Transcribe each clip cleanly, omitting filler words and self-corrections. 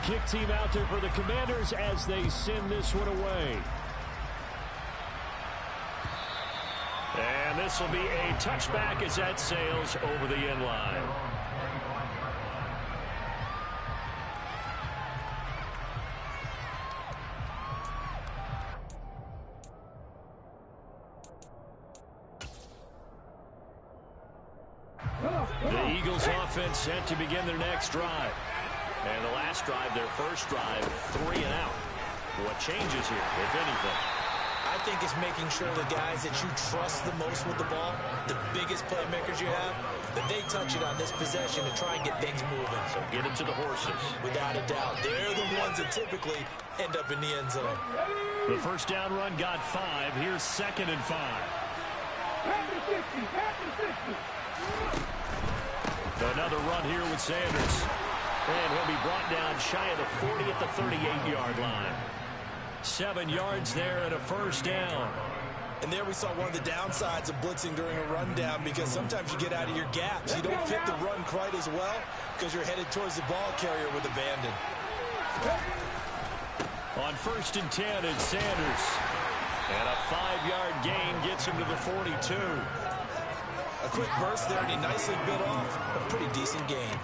Kick team out there for the Commanders as they send this one away. And this will be a touchback as that sails over the end line. The Eagles offense set to begin their next drive. And the last drive, their first drive, 3 and out. What changes here, if anything? I think it's making sure the guys that you trust the most with the ball, the biggest playmakers you have, that they touch it on this possession to try and get things moving. So get it to the horses. Without a doubt. They're the ones that typically end up in the end zone. The first down run got 5. Here's 2nd and 5. Another run here with Sanders. And he'll be brought down shy of the 40 at the 38-yard line. 7 yards there and a first down. And there we saw one of the downsides of blitzing during a rundown, because sometimes you get out of your gaps. You don't fit the run quite as well because you're headed towards the ball carrier with abandon. On 1st and 10, it's Sanders. And a 5-yard gain gets him to the 42. A quick burst there, and he nicely bit off a pretty decent gain.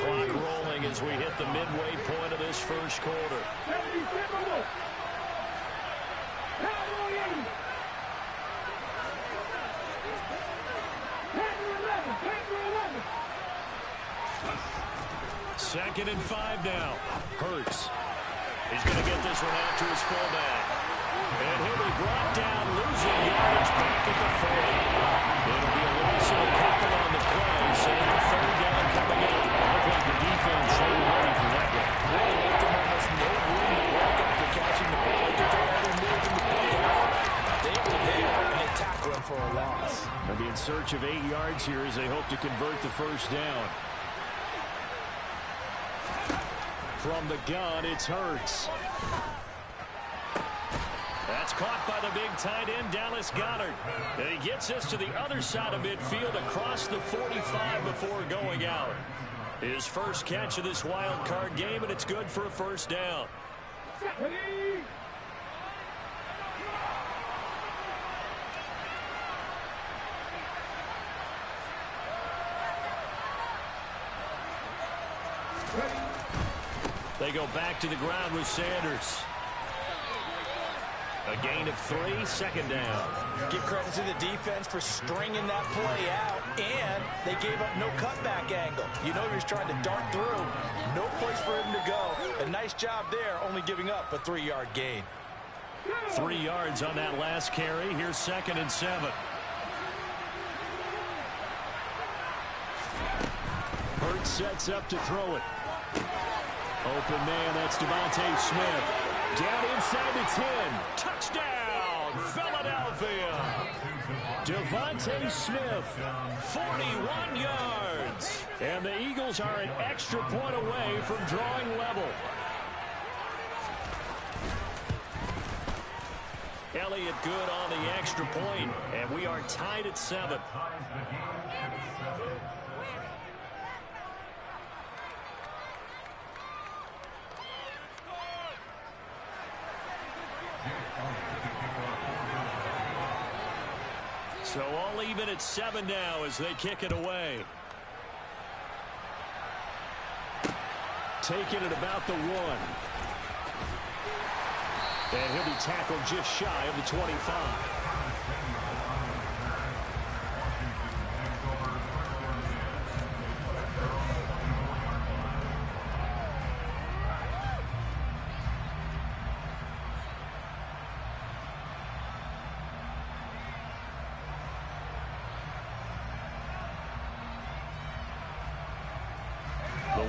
Clock rolling as we hit the midway point of this first quarter. Second and 5 now. Hurts. He's going to get this one out to his fullback. And he'll be brought down, losing yardage back at the 40. It'll be a loss of a couple on the play, so the 3rd down coming up. Looked like the defense, they were ready for that one. They left him almost no room to walk after catching the ball. They had him moving the ball. They were there, and they tackled him for a loss. They'll be in search of 8 yards here as they hope to convert the first down. From the gun, it's Hurts. That's caught by the big tight end, Dallas Goedert. And he gets us to the other side of midfield across the 45 before going out. His first catch of this wild card game, and it's good for a first down. They go back to the ground with Sanders. A gain of 3, 2nd down. Give credit to the defense for stringing that play out, and they gave up no cutback angle. You know he was trying to dart through. No place for him to go. A nice job there, only giving up a 3-yard gain. 3 yards on that last carry. Here's 2nd and 7. Hurts sets up to throw it. Open man, that's Devontae Smith. Down inside the 10. Touchdown, Philadelphia. Devontae Smith, 41 yards. And the Eagles are an extra point away from drawing level. Elliott good on the extra point, and we are tied at 7. So all even at 7 now as they kick it away. Taking it about the 1. And he'll be tackled just shy of the 25.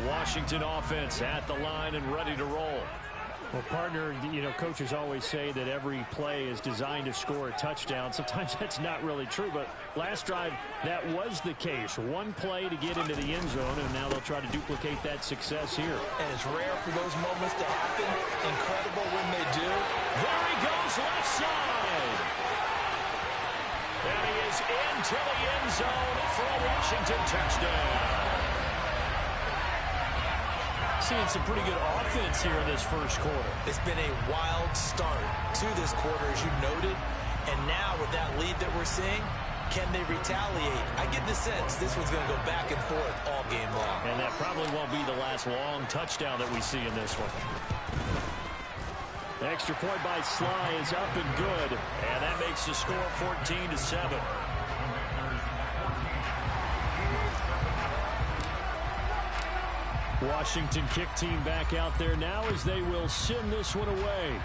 Washington offense at the line and ready to roll. Well, partner, you know, coaches always say that every play is designed to score a touchdown. Sometimes that's not really true, but last drive, that was the case. One play to get into the end zone, and now they'll try to duplicate that success here. And it's rare for those moments to happen. Incredible when they do. There he goes, left side. And he is into the end zone for a Washington touchdown. seeing some pretty good offense here in this first quarter. It's been a wild start to this quarter, as you noted. And now with that lead that we're seeing, can they retaliate? I get the sense this one's going to go back and forth all game long. And that probably won't be the last long touchdown that we see in this one. The extra point by Sly is up and good. And that makes the score 14-7. Washington kick team back out there now as they will send this one away.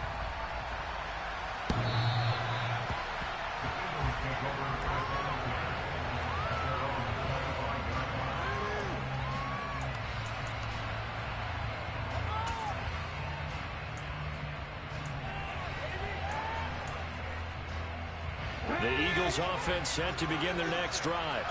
The Eagles offense set to begin their next drive.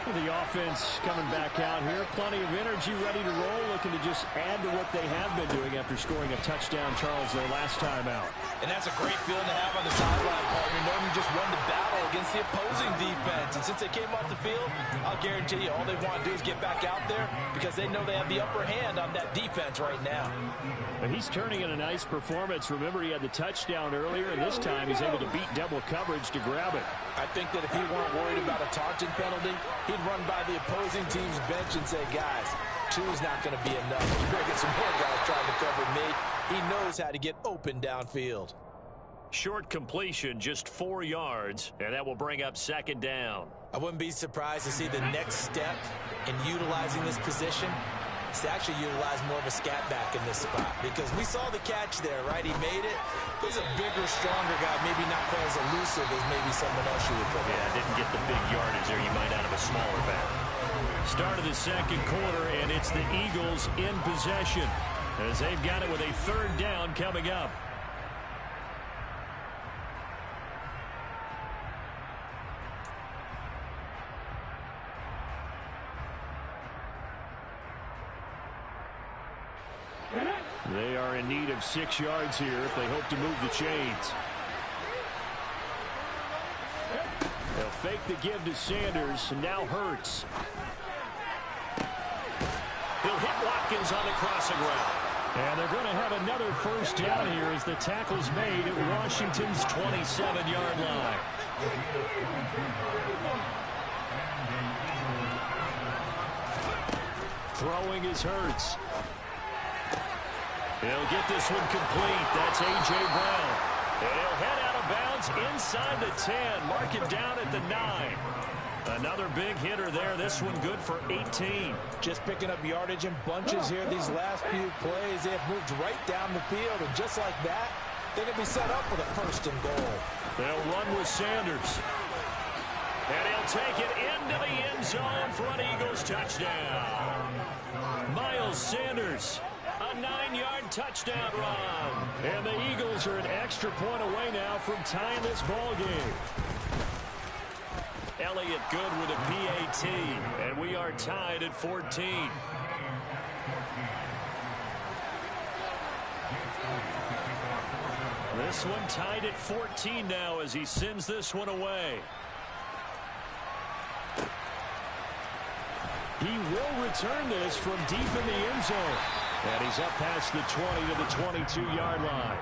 The offense coming back out here. Plenty of energy, ready to roll, looking to just add to what they have been doing after scoring a touchdown, Charles, their last time out. And that's a great feeling to have on the sideline, partner, knowing you just won the battle against the opposing defense. And since they came off the field, I'll guarantee you all they want to do is get back out there because they know they have the upper hand on that defense right now. But he's turning in a nice performance. Remember, he had the touchdown earlier, and this time he's able to beat double coverage to grab it. I think that if he weren't worried about a taunting penalty, he'd run by the opposing team's bench and say, guys, two's not going to be enough. You better get some more guys trying to cover me. He knows how to get open downfield. Short completion, just 4 yards, and that will bring up second down. I wouldn't be surprised to see the next step in utilizing this position is to actually utilize more of a scat back in this spot, because we saw the catch there, right? He made it. He's a bigger, stronger guy, maybe not quite as elusive as maybe someone else you would put. Yeah, didn't get the big yardage there. You might out of a smaller back. Start of the second quarter, and it's the Eagles in possession as they've got it with a third down coming up. They are in need of 6 yards here if they hope to move the chains. They'll fake the give to Sanders, and now Hurts. He'll hit Watkins on the crossing route. And they're going to have another first down here as the tackle's made at Washington's 27-yard line. Throwing is Hurts. He'll get this one complete. That's A.J. Brown. And he'll head out of bounds inside the 10. Mark it down at the 9. Another big hitter there. This one good for 18. Just picking up yardage in bunches here these last few plays. They have moved right down the field. And just like that, they're going to be set up for the first and goal. They'll run with Sanders. And he'll take it into the end zone for an Eagles touchdown. Miles Sanders. A 9-yard touchdown run. And the Eagles are an extra point away now from tying this ball game. Elliott good with a PAT. And we are tied at 14. This one tied at 14 now as he sends this one away. He will return this from deep in the end zone. And he's up past the 20 to the 22-yard line.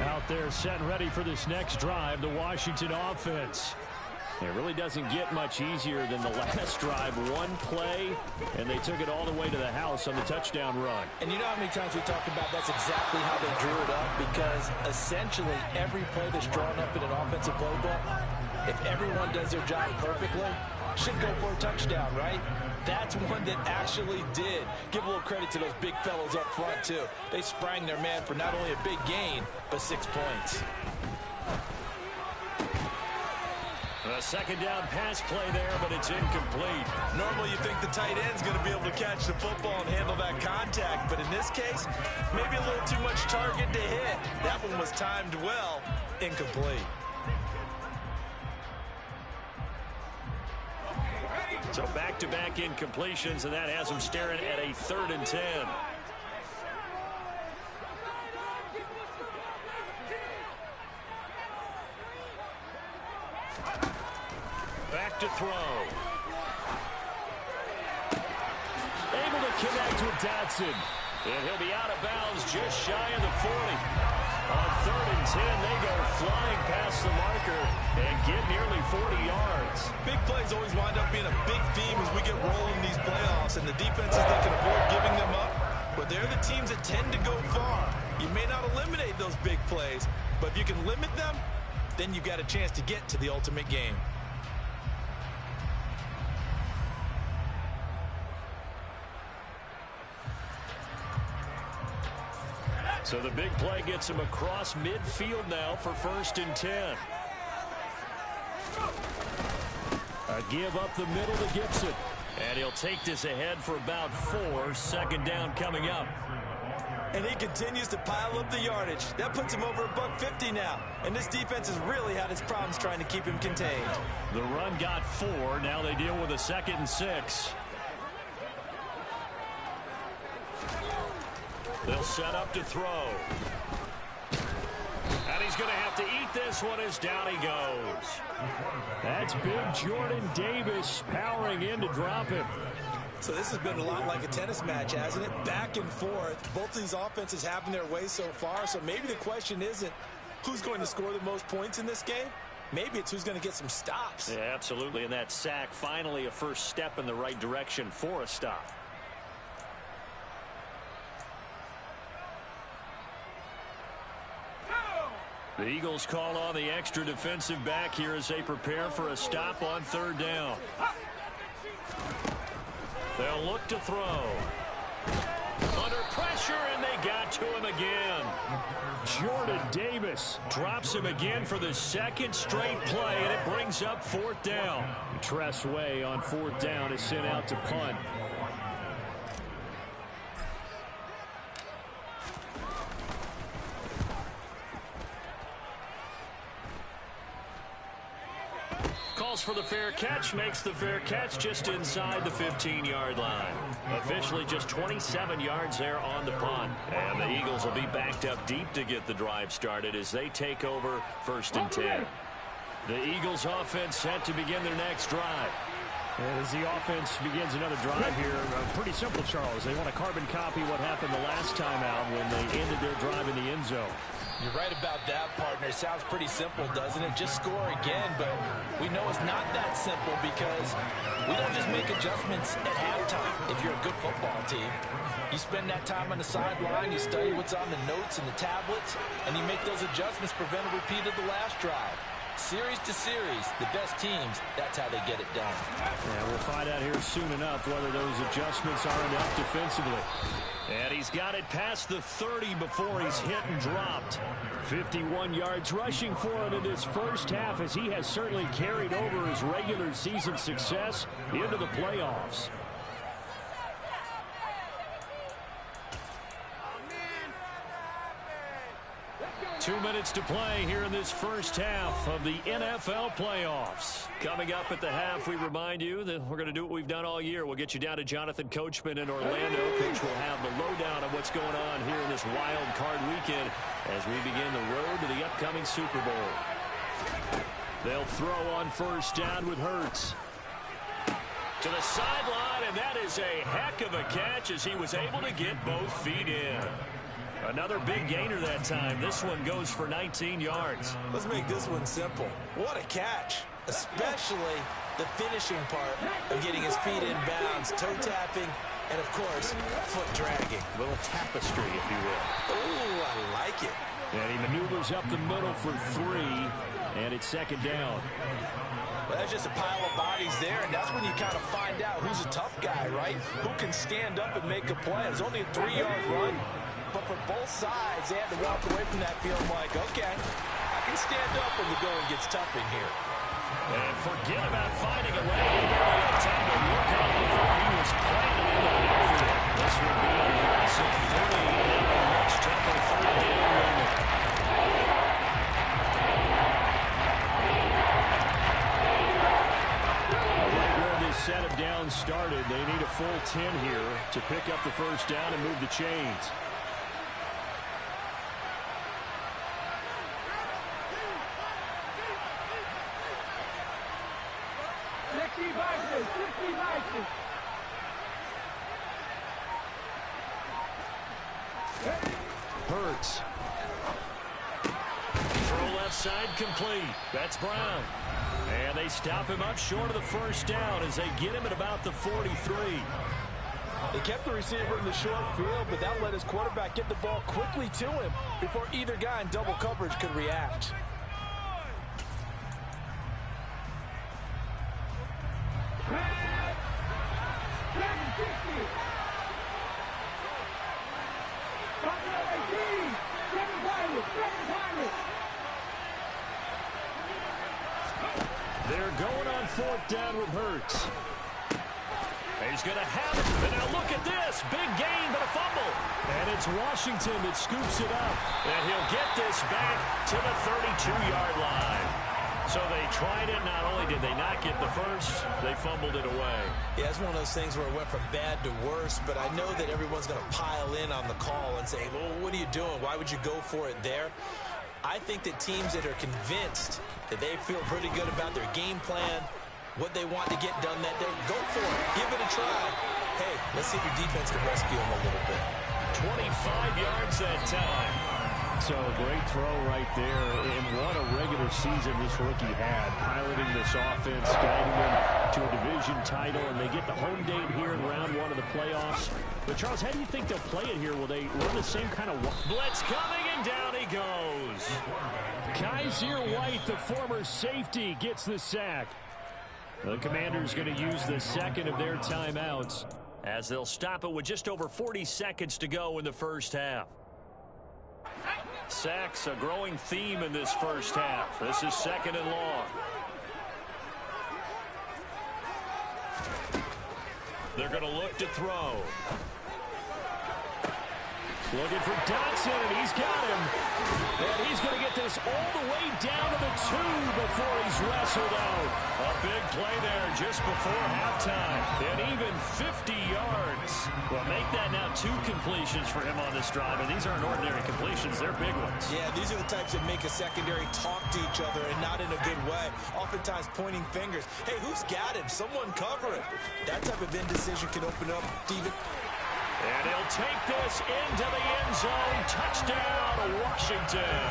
Out there set and ready for this next drive, the Washington offense. It really doesn't get much easier than the last drive. One play, and they took it all the way to the house on the touchdown run. And you know how many times we talked about that's exactly how they drew it up, because essentially every play that's drawn up in an offensive playbook, if everyone does their job perfectly, should go for a touchdown, right? That's one that actually did. Give a little credit to those big fellows up front, too. They sprang their man for not only a big gain, but 6 points. A second down pass play there, but it's incomplete. Normally you think the tight end's going to be able to catch the football and handle that contact, but in this case, maybe a little too much target to hit. That one was timed well. Incomplete. So back-to-back incompletions, and that has them staring at a 3rd and 10. back to throw. Able to connect with Dotson. And he'll be out of bounds just shy of the 40. On 3rd and 10, they go flying past the marker and get nearly 40 yards. Big plays always wind up being a big theme as we get rolling these playoffs, and the defenses that can avoid giving them up, but they're the teams that tend to go far. You may not eliminate those big plays, but if you can limit them, then you got a chance to get to the ultimate game. So the big play gets him across midfield now for 1st and 10. A give up the middle to Gibson. And he'll take this ahead for about 4. 2nd down coming up. And he continues to pile up the yardage. That puts him over $150 now. And this defense has really had its problems trying to keep him contained. The run got 4. Now they deal with a 2nd and 6. They'll set up to throw. And he's going to have to eat this one as down he goes. That's big Jordan Davis powering in to drop him. So this has been a lot like a tennis match, hasn't it? Back and forth. Both of these offenses having their way so far. So maybe the question isn't who's going to score the most points in this game. Maybe it's who's going to get some stops. Yeah, absolutely. And that sack, finally a first step in the right direction for a stop. The Eagles call on the extra defensive back here as they prepare for a stop on 3rd down. They'll look to throw. Under pressure, and they got to him again. Jordan Davis drops him again for the 2nd straight play, and it brings up 4th down. Tress Way on 4th down is sent out to punt. Calls for the fair catch, makes the fair catch just inside the 15-yard line. Officially just 27 yards there on the punt. And the Eagles will be backed up deep to get the drive started as they take over 1st and 10. The Eagles offense set to begin their next drive. And as the offense begins another drive here, pretty simple, Charles. They want to carbon copy what happened the last time out when they ended their drive in the end zone. You're right about that, partner. Sounds pretty simple, doesn't it? Just score again, but we know it's not that simple because we don't just make adjustments at halftime if you're a good football team. You spend that time on the sideline, you study what's on the notes and the tablets, and you make those adjustments to prevent a repeat of the last drive. Series to series, the best teams, that's how they get it done. Yeah, we'll find out here soon enough whether those adjustments are enough defensively. And he's got it past the 30 before he's hit and dropped. 51 yards rushing for him in his first half as he has certainly carried over his regular season success into the playoffs. 2 minutes to play here in this first half of the NFL playoffs. Coming up at the half, we remind you that we're going to do what we've done all year. We'll get you down to Jonathan Coachman in Orlando. Coach will have the lowdown on what's going on here in this wild card weekend as we begin the road to the upcoming Super Bowl. They'll throw on first down with Hurts. To the sideline, and that is a heck of a catch as he was able to get both feet in. Another big gainer that time. This one goes for 19 yards. Let's make this one simple. What a catch, especially the finishing part of getting his feet in bounds, toe tapping, and, of course, foot dragging. A little tapestry, if you will. Ooh, I like it. And he maneuvers up the middle for 3, and it's second down. Well, that's just a pile of bodies there, and that's when you kind of find out who's a tough guy, right? Who can stand up and make a play. It's only a 3-yard run, but for both sides, they had to walk away from that feeling like, okay, I can stand up when the going gets tough in here. And forget about finding a way. He barely had time to look up before he was planted in the backfield. This would be a massive 3, and a much tougher third down moment. Right where this set of downs started, they need a full 10 here to pick up the first down and move the chains. Hurts. Throw left side complete. That's Brown. And they stop him up short of the first down as they get him at about the 43. They kept the receiver in the short field, but that let his quarterback get the ball quickly to him before either guy in double coverage could react. They're going on fourth down with Hurts. He's going to have it. And now look at this. Big gain, but a fumble. And it's Washington that scoops it up. And he'll get this back to the 32-yard line. So they tried it. Not only did they not get the first, they fumbled it away. Yeah, it's one of those things where it went from bad to worse, but I know that everyone's going to pile in on the call and say, well, what are you doing? Why would you go for it there? I think that teams that are convinced that they feel pretty good about their game plan, what they want to get done that day, go for it. Give it a try. Hey, let's see if your defense can rescue them a little bit. 25 yards that time. So great throw right there, and what a regular season this rookie had, piloting this offense, guiding them to a division title, and they get the home date here in round one of the playoffs. But Charles, how do you think they'll play it here? Will they run the same kind of blitz coming, and down he goes. Kaiser White, the former safety, gets the sack. The Commanders going to use the second of their timeouts as they'll stop it with just over 40 seconds to go in the first half. Sacks, a growing theme in this first half. This is second and long. They're going to look to throw. Looking for Dotson, and he's got him. And he's going to get this all the way down to the 2 before he's wrestled out. A big play there just before halftime. And even 50 yards. Well, make that now 2 completions for him on this drive. And these aren't ordinary completions. They're big ones. Yeah, these are the types that make a secondary talk to each other and not in a good way. Oftentimes pointing fingers. Hey, who's got him? Someone cover him. That type of indecision can open up even... And he'll take this into the end zone. Touchdown, Washington.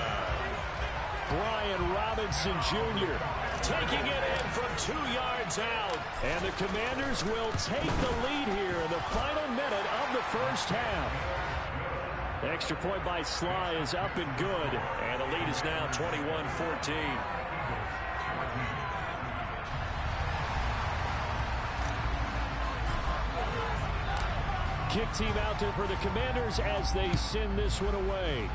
Brian Robinson Jr. taking it in from 2 yards out. And the Commanders will take the lead here in the final minute of the first half. The extra point by Sly is up and good. And the lead is now 21-14. Kick team out there for the Commanders as they send this one away.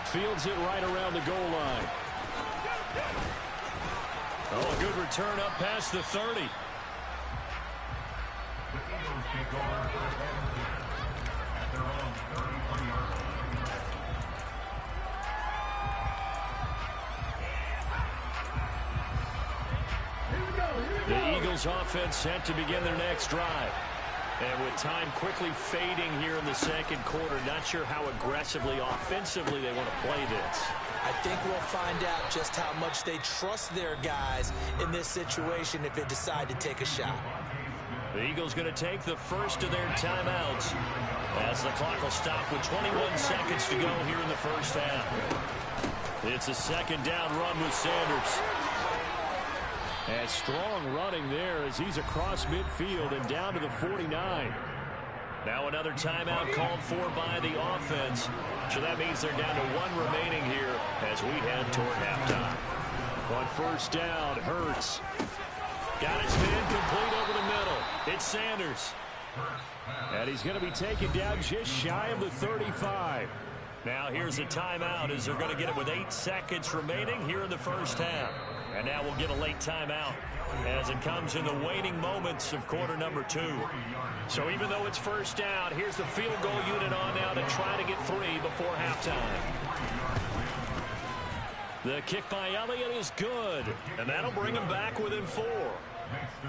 Fields it right around the goal line. Oh, a good return up past the 30. The Eagles offense set to begin their next drive. And with time quickly fading here in the second quarter, not sure how aggressively, offensively they want to play this. I think we'll find out just how much they trust their guys in this situation if they decide to take a shot. The Eagles going to take the first of their timeouts as the clock will stop with 21 seconds to go here in the first half. It's a second down run with Sanders. And strong running there as he's across midfield and down to the 49. Now another timeout called for by the offense. So that means they're down to 1 remaining here as we head toward halftime. On first down, Hurts. Got his man complete over the middle. It's Sanders. And he's going to be taken down just shy of the 35. Now here's a timeout as they're going to get it with 8 seconds remaining here in the first half. And now we'll get a late timeout as it comes in the waning moments of quarter number 2. So even though it's first down, here's the field goal unit on now to try to get 3 before halftime. The kick by Elliott is good, and that'll bring them back within 4.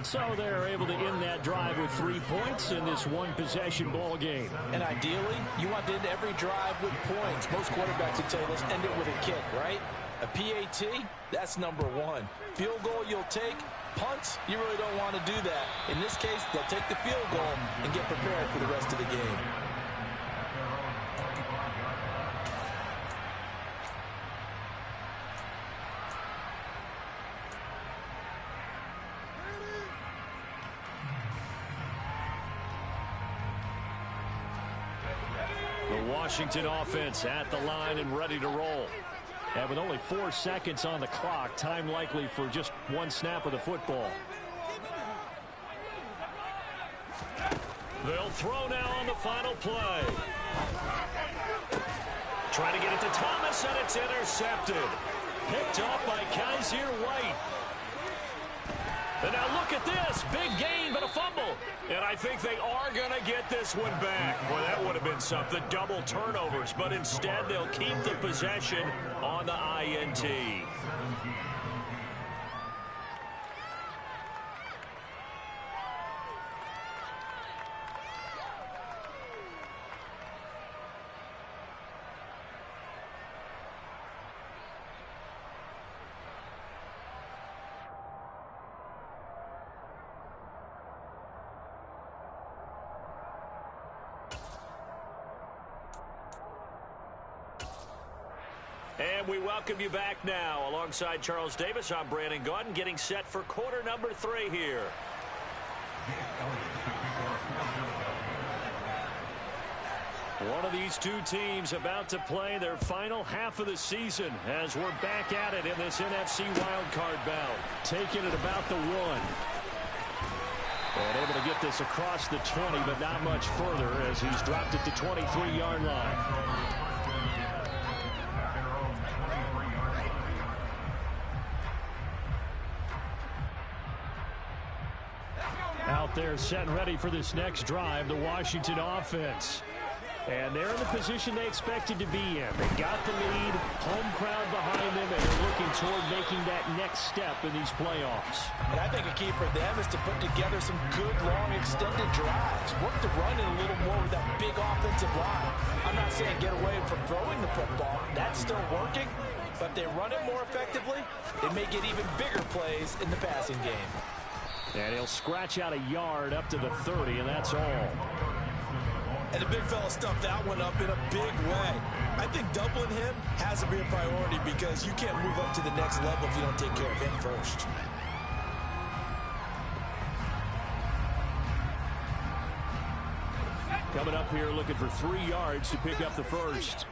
So they're able to end that drive with 3 points in this one-possession ball game. And ideally, you want to end every drive with points. Most quarterbacks would tell you, let's end it with a kick, right? A PAT, that's number one. Field goal you'll take. Punts, you really don't want to do that. In this case, they'll take the field goal and get prepared for the rest of the game. The Washington offense at the line and ready to roll. And with only 4 seconds on the clock, time likely for just one snap of the football. They'll throw now on the final play. Trying to get it to Thomas, and it's intercepted. Picked off by Kaiser White. And now look at this. Big gain, but a fumble. And I think they are going to get this one back. Boy, that would have been something. Double turnovers. But instead, they'll keep the possession on the INT. And we welcome you back now. Alongside Charles Davis, I'm Brandon Gaudin, getting set for quarter number 3 here. One of these two teams about to play their final half of the season as we're back at it in this NFC wildcard bout. Taking it about the 1. And able to get this across the 20, but not much further as he's dropped it to 23-yard line. Out there set and ready for this next drive, the Washington offense. And they're in the position they expected to be in. They got the lead, home crowd behind them, and they're looking toward making that next step in these playoffs. And I think a key for them is to put together some good, long, extended drives. Work the run in a little more with that big offensive line. I'm not saying get away from throwing the football. That's still working. But if they run it more effectively, they may get even bigger plays in the passing game. And he'll scratch out a yard up to the 30, and that's all. And the big fella stuffed that one up in a big way. I think doubling him has to be a priority because you can't move up to the next level if you don't take care of him first. Coming up here looking for 3 yards to pick up the first.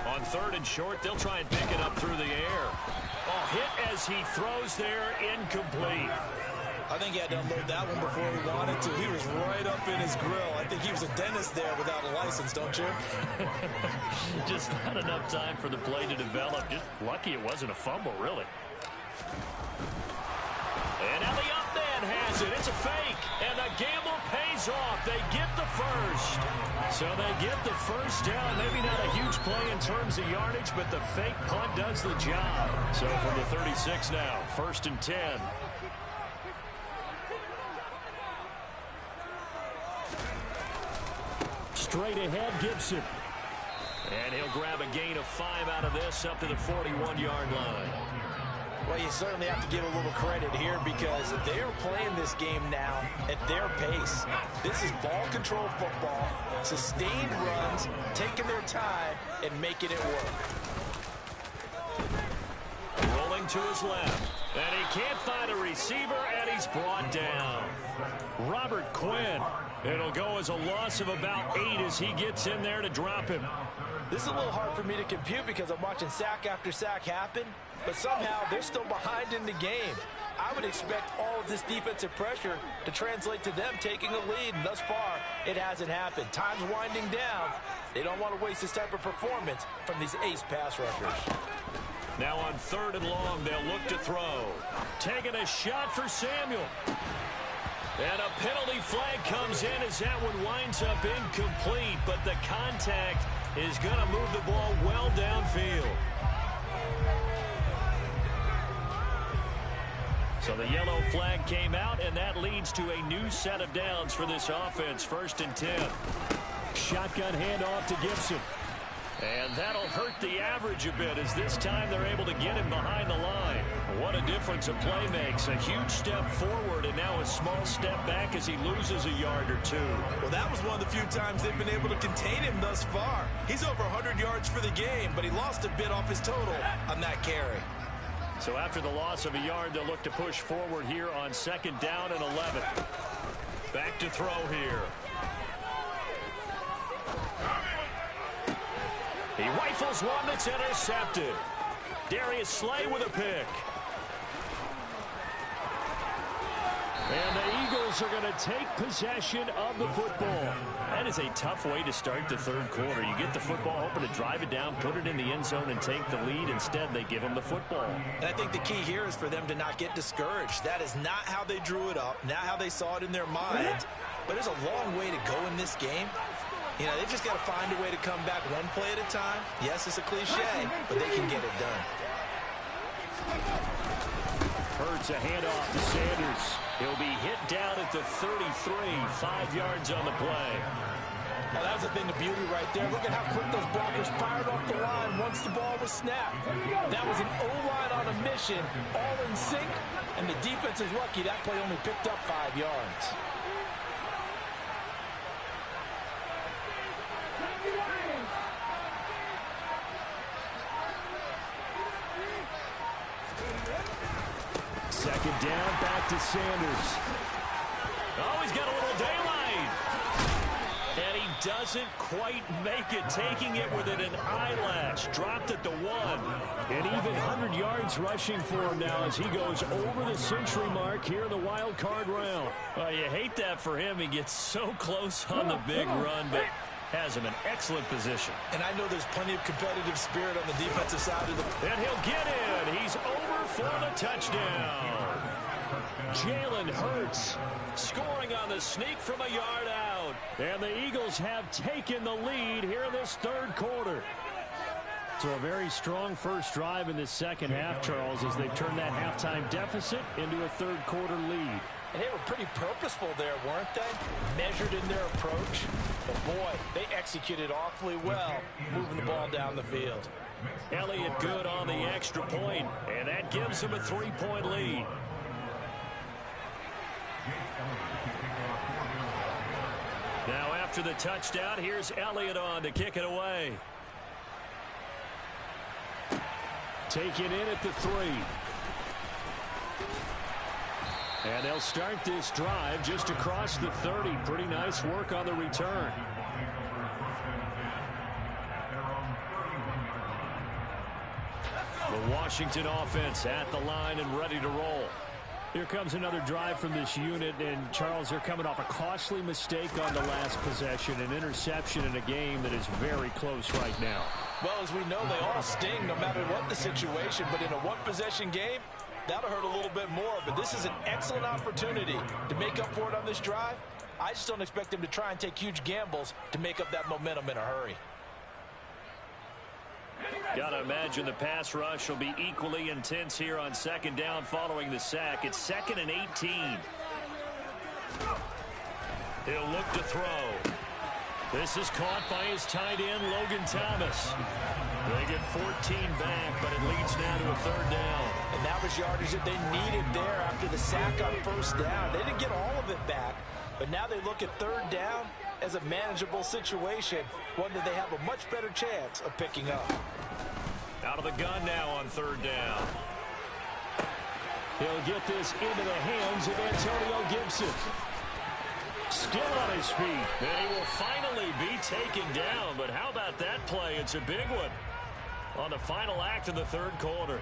On 3rd and short, they'll try and pick it up through the air. Oh, hit as he throws there, incomplete. I think he had to unload that one before he wanted to. He was right up in his grill. I think he was a dentist there without a license, don't you? Just not enough time for the play to develop. Just lucky it wasn't a fumble, really. And now the up man has it. It's a fake. And the gamble pays off. They get the first. So they get the first down. Maybe not a huge play in terms of yardage, but the fake punt does the job. So from the 36 now, 1st and 10. Straight ahead, Gibson. And he'll grab a gain of 5 out of this up to the 41-yard line. Well, you certainly have to give a little credit here because they are playing this game now at their pace. This is ball control football, sustained runs, taking their time, and making it work. Rolling to his left, and he can't find a receiver, and he's brought down. Robert Quinn. It'll go as a loss of about 8 as he gets in there to drop him. This is a little hard for me to compute because I'm watching sack after sack happen, but somehow they're still behind in the game. I would expect all of this defensive pressure to translate to them taking a lead, and thus far, it hasn't happened. Time's winding down. They don't want to waste this type of performance from these ace pass rushers. Now on 3rd and long, they'll look to throw. Taking a shot for Samuel. And a penalty flag comes in as that one winds up incomplete, but the contact is going to move the ball well downfield. So the yellow flag came out, and that leads to a new set of downs for this offense. 1st and 10. Shotgun handoff to Gibson. And that'll hurt the average a bit as this time they're able to get him behind the line. What a difference a play makes. A huge step forward and now a small step back as he loses a yard or two. Well, that was one of the few times they've been able to contain him thus far. He's over 100 yards for the game, but he lost a bit off his total on that carry. So after the loss of a yard, they'll look to push forward here on 2nd down and 11. Back to throw here. He rifles one that's intercepted. Darius Slay with a pick. And the Eagles are going to take possession of the football. That is a tough way to start the 3rd quarter. You get the football, hoping to drive it down, put it in the end zone, and take the lead. Instead, they give them the football. And I think the key here is for them to not get discouraged. That is not how they drew it up, not how they saw it in their minds. But there's a long way to go in this game. You know, they've just got to find a way to come back one play at a time. Yes, it's a cliche, but they can get it done. Hurts a handoff to Sanders. He'll be hit down at the 33, 5 yards on the play. Now, that was a thing of beauty right there. Look at how quick those blockers fired off the line once the ball was snapped. That was an O-line on a mission, all in sync, and the defense is lucky that play only picked up 5 yards. Second down, back to Sanders. Oh, he's got a little daylight. And he doesn't quite make it, taking it within an eyelash. Dropped at the 1. And even 100 yards rushing for him now as he goes over the century mark here in the wild card round. Well, you hate that for him. He gets so close on the big run, but has him in excellent position. And I know there's plenty of competitive spirit on the defensive side of the... And he'll get in. He's over for the touchdown. Jalen Hurts scoring on the sneak from a yard out. And the Eagles have taken the lead here in this 3rd quarter. So a very strong first drive in the second half, Charles, as they turn that halftime deficit into a 3rd quarter lead. And they were pretty purposeful there, weren't they? Measured in their approach. But, boy, they executed awfully well, moving the ball down the field. Elliott good on the extra point, and that gives him a 3-point lead. Now, after the touchdown, here's Elliott on to kick it away. Taken in at the 3. And they'll start this drive just across the 30. Pretty nice work on the return. The Washington offense at the line and ready to roll. Here comes another drive from this unit, and Charles, they're coming off a costly mistake on the last possession, an interception in a game that is very close right now. Well, as we know, they all sting no matter what the situation, but in a one-possession game, that'll hurt a little bit more, but this is an excellent opportunity to make up for it on this drive. I just don't expect them to try and take huge gambles to make up that momentum in a hurry. Gotta imagine the pass rush will be equally intense here on 2nd down following the sack. It's 2nd and 18. He'll look to throw. This is caught by his tight end, Logan Thomas. They get 14 back, but it leads now to a 3rd down. And that was yardage that they needed there after the sack on 1st down. They didn't get all of it back, but now they look at 3rd down as a manageable situation, one that they have a much better chance of picking up. Out of the gun now on 3rd down. He'll get this into the hands of Antonio Gibson. Still on his feet. And he will finally be taken down. But how about that play? It's a big one on the final act of the 3rd quarter.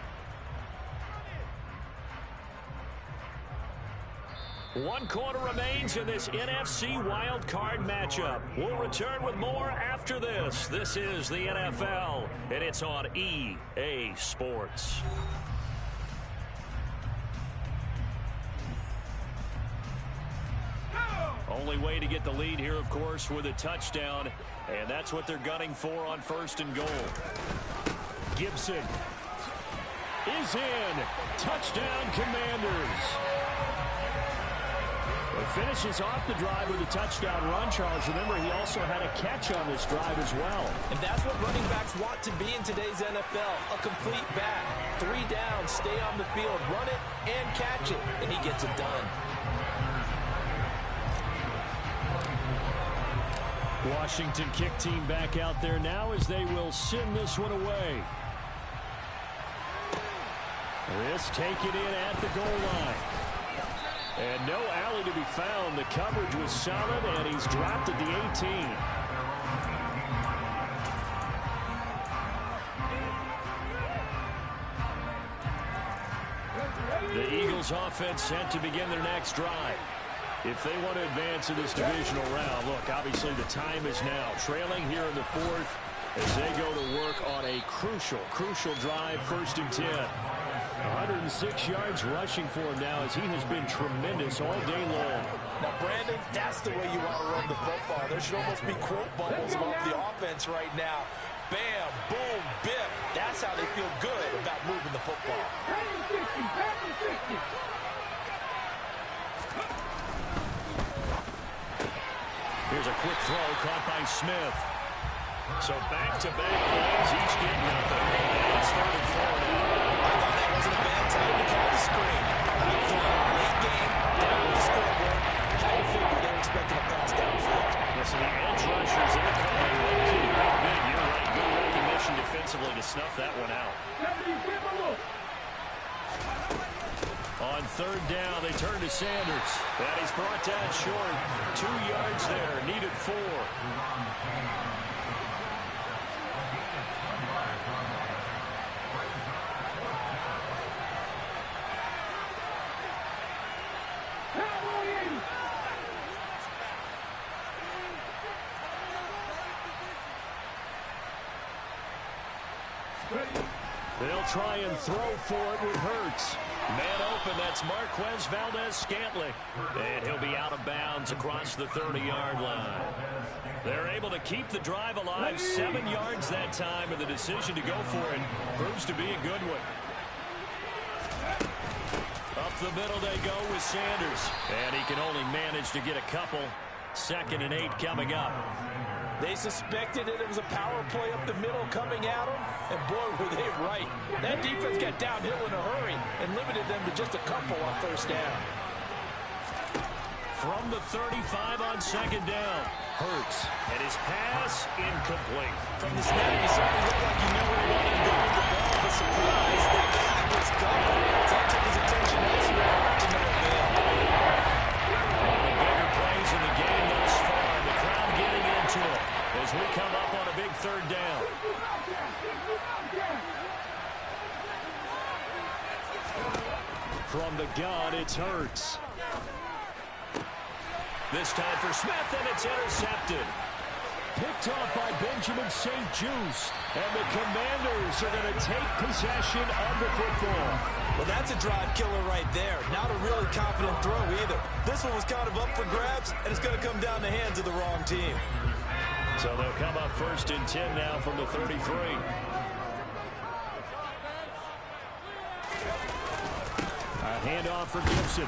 One quarter remains in this NFC wildcard matchup. We'll return with more after this. This is the NFL, and it's on EA Sports. Only way to get the lead here, of course, with a touchdown, and that's what they're gunning for on 1st and goal. Gibson is in. Touchdown, Commanders. It finishes off the drive with a touchdown run, Charles. Remember, he also had a catch on this drive as well. And that's what running backs want to be in today's NFL, a complete back. 3 down, stay on the field, run it, and catch it, and he gets it done. Washington kick team back out there now as they will send this one away. This taken in at the goal line. And no alley to be found. The coverage was solid, and he's dropped at the 18. The Eagles offense set to begin their next drive. If they want to advance in this divisional round, look, obviously the time is now. Trailing here in the 4th as they go to work on a crucial drive, 1st and 10. 106 yards rushing for him now as he has been tremendous all day long. Now, Brandon, that's the way you want to run the football. There should almost be quote bubbles about the offense right now. Bam, boom, biff. That's how they feel good about moving the football. Here's a quick throw caught by Smith. So back-to-back plays, each get nothing. It's 3rd and 4 now. I thought that wasn't a bad time to call the screen. Big throw, late game, down to the scoreboard. How you figure they're expecting a pass downfield? Listen, the edge rushers in the cover low-key right big. You're right, good recognition defensively to snuff that one out. On 3rd down, they turn to Sanders. And he's brought down short. 2 yards there, needed 4. They'll try and throw for it with Hurts. Man open, that's Marquez Valdez-Scantling. And he'll be out of bounds across the 30-yard line. They're able to keep the drive alive, 7 yards that time, and the decision to go for it proves to be a good one. Up the middle they go with Sanders. And he can only manage to get a couple. 2nd and 8 coming up. They suspected it was a power play up the middle coming at them, and boy, were they right. That defense got downhill in a hurry and limited them to just a couple on 1st down. From the 35 on 2nd down, Hurts, and his pass incomplete. From the snap, he certainly looked like he knew where he wanted to go with the ball. The surprise, the guy was gone. So it took his attention elsewhere to no avail. One of the bigger plays in the game thus far. The crowd getting into it as we come up on a big 3rd down. From the gun, it's Hurts. This time for Smith, and it's intercepted. Picked off by Benjamin St-Juste. And the Commanders are going to take possession of the football. Well, that's a drive killer right there. Not a really confident throw either. This one was kind of up for grabs, and it's going to come down the hands of the wrong team. So they'll come up 1st and 10 now from the 33. A handoff for Gibson.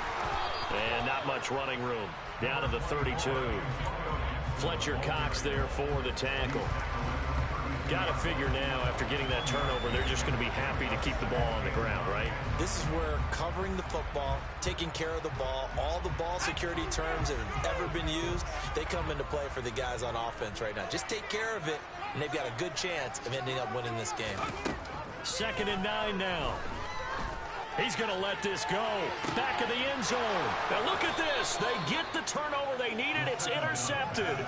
And not much running room. Down to the 32. Fletcher Cox there for the tackle. Got to figure now, after getting that turnover, they're just going to be happy to keep the ball on the ground, right? This is where covering the football, taking care of the ball, all the ball security terms that have ever been used, they come into play for the guys on offense right now. Just take care of it, and they've got a good chance of ending up winning this game. 2nd and 9 now. He's going to let this go. Back of the end zone. Now look at this. They get the turnover they needed. It's intercepted.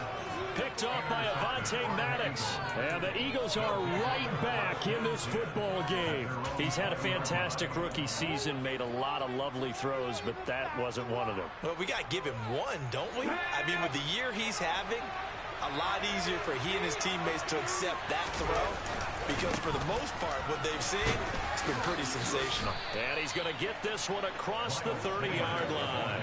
Picked off by Avonte Maddox. And the Eagles are right back in this football game. He's had a fantastic rookie season, made a lot of lovely throws, but that wasn't one of them. Well, we got to give him one, don't we? I mean, with the year he's having, a lot easier for he and his teammates to accept that throw, because for the most part, what they've seen, it's been pretty sensational. And he's going to get this one across the 30-yard line.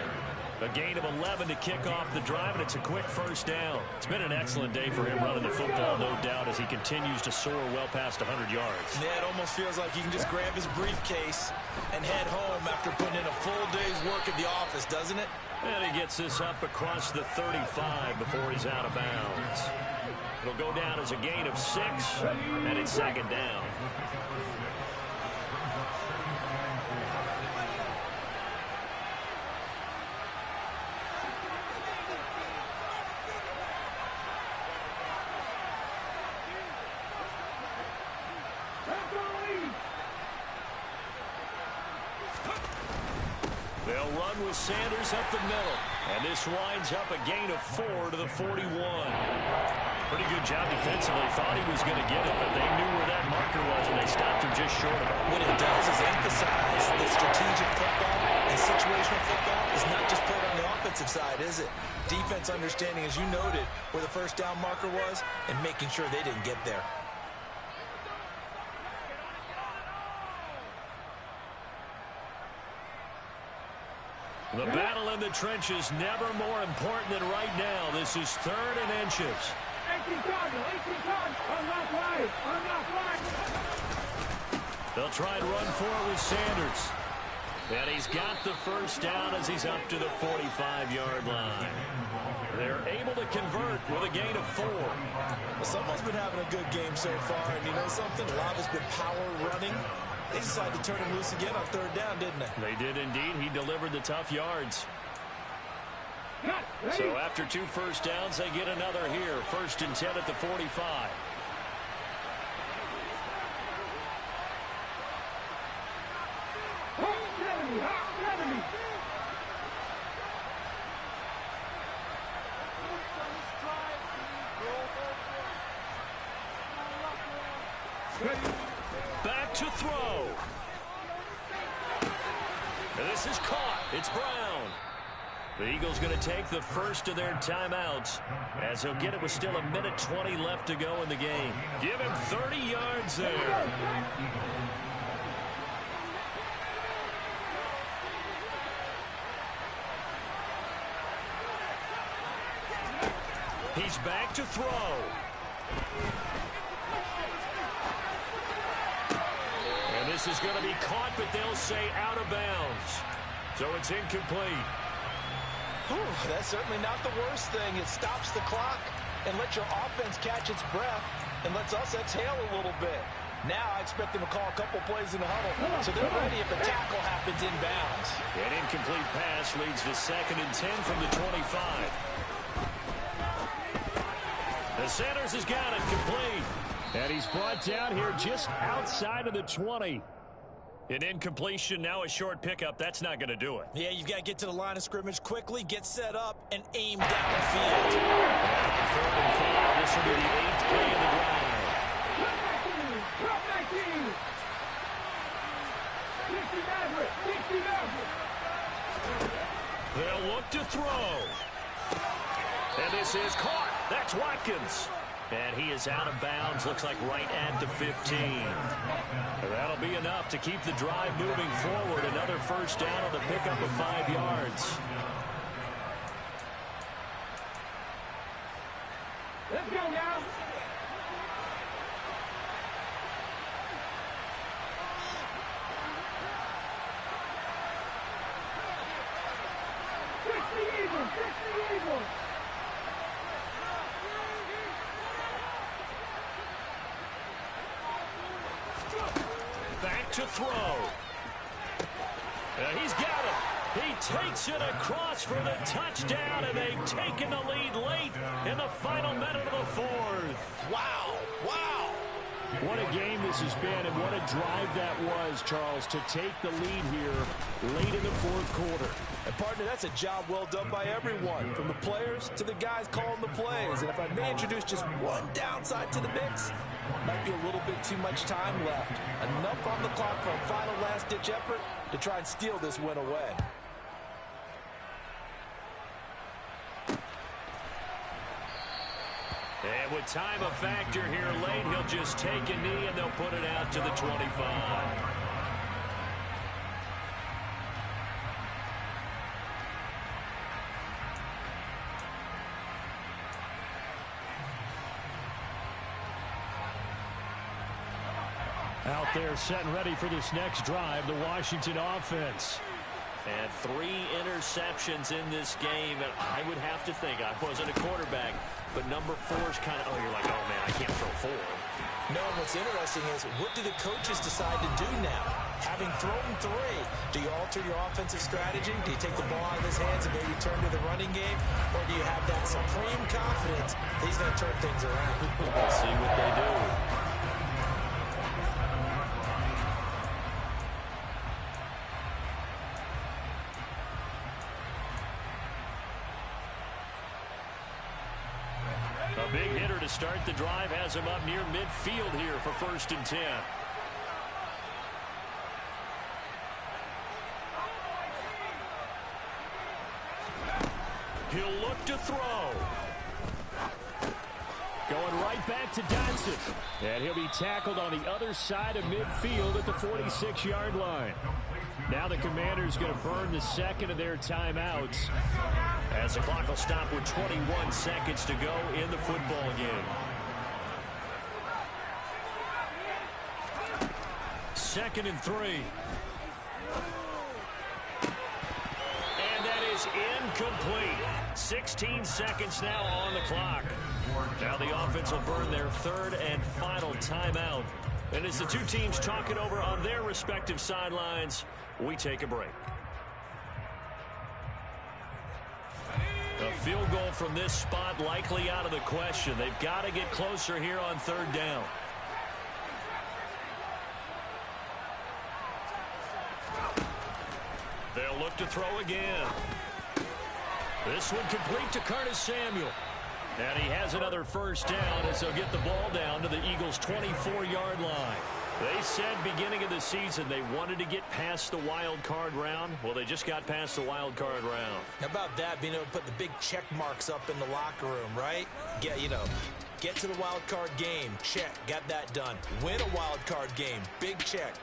A gain of 11 to kick off the drive, and it's a quick first down. It's been an excellent day for him running the football, no doubt, as he continues to soar well past 100 yards. Yeah, it almost feels like he can just grab his briefcase and head home after putting in a full day's work at the office, doesn't it? And he gets this up across the 35 before he's out of bounds. It'll go down as a gain of 6, and it's second down. They'll run with Sanders up the middle. And this winds up a gain of 4 to the 41. Pretty good job defensively. Thought he was going to get it, but they knew where that marker was, and they stopped him just short of it. What it does is emphasize that strategic football and situational football is not just played on the offensive side, is it? Defense understanding, as you noted, where the first down marker was and making sure they didn't get there. The battle in the trenches never more important than right now. This is 3rd and inches. 18 cards, unlock right. They'll try and run for it with Sanders. And he's got the first down as he's up to the 45-yard line. They're able to convert with a gain of 4. Well, someone's been having a good game so far, and you know something? A lot has been power running. They decided to turn him loose again on 3rd down, didn't they? They did indeed. He delivered the tough yards. So after 2 first downs, they get another here. 1st and 10 at the 45. Back to throw. And this is caught. It's Brown. The Eagles going to take the first of their timeouts, as he'll get it with still 1:20 left to go in the game. Give him 30 yards there. He's back to throw. And this is going to be caught, but they'll say out of bounds. So it's incomplete. Whew, that's certainly not the worst thing. It stops the clock and lets your offense catch its breath and lets us exhale a little bit. Now I expect them to call a couple plays in the huddle, so they're ready if a tackle happens inbounds. An incomplete pass leads to 2nd and 10 from the 25. The Sanders has got it complete. And he's brought down here just outside of the 20. An incompletion, now a short pickup. That's not going to do it. Yeah, you've got to get to the line of scrimmage quickly, get set up, and aim downfield. 3rd and 5. This will be the 8th play of the drive. They'll look to throw. And this is caught. That's Watkins. And he is out of bounds, looks like right at the 15. That'll be enough to keep the drive moving forward. Another first down on the pickup of 5 yards. Let's go now. Fix the Eagles. Back to throw. He's got it. He takes it across for the touchdown, and they've taken the lead late in the final minute of the 4th. Wow. What a game this has been, and what a drive that was, Charles, to take the lead here late in the 4th quarter. And, partner, that's a job well done by everyone, from the players to the guys calling the plays. And if I may introduce just one downside to the mix, might be a little bit too much time left. Enough on the clock for a final last-ditch effort to try and steal this win away. And with time a factor here late, he'll just take a knee and they'll put it out to the 25. Out there set and ready for this next drive, the Washington offense. And 3 interceptions in this game. And I would have to think, I wasn't a quarterback, but number 4's kind of, you're like, oh, man, I can't throw 4. No, what's interesting is, what do the coaches decide to do now? Having thrown 3, do you alter your offensive strategy? Do you take the ball out of his hands and maybe turn to the running game? Or do you have that supreme confidence that he's going to turn things around? We'll see what they do. A big hitter to start the drive has him up near midfield here for 1st and 10. He'll look to throw. Going right back to Dotson. And he'll be tackled on the other side of midfield at the 46-yard line. Now the Commanders going to burn the second of their timeouts, as the clock will stop with 21 seconds to go in the football game. 2nd and 3. And that is incomplete. 16 seconds now on the clock. Now the offense will burn their 3rd and final timeout. And as the two teams talk it over on their respective sidelines, we take a break. A field goal from this spot likely out of the question. They've got to get closer here on 3rd down. They'll look to throw again. This one complete to Curtis Samuel. And he has another 1st down as they'll get the ball down to the Eagles' 24-yard line. They said beginning of the season they wanted to get past the wild card round. Well, they just got past the wild card round. How about that, being able to put the big check marks up in the locker room, right? Get to the wild card game, check, got that done. Win a wild card game, big check.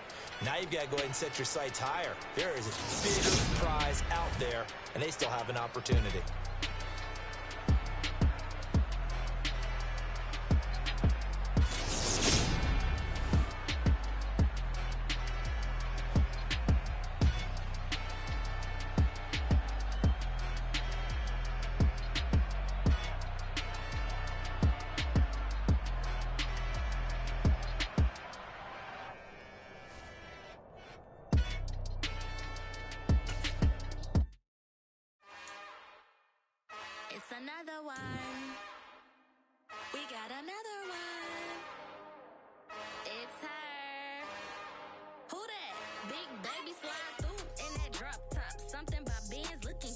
Now you've got to go ahead and set your sights higher. There is a bigger prize out there, and they still have an opportunity. It's another one. We got another one. It's her. Who that? Big baby slide through in that drop top. Something by Benz looking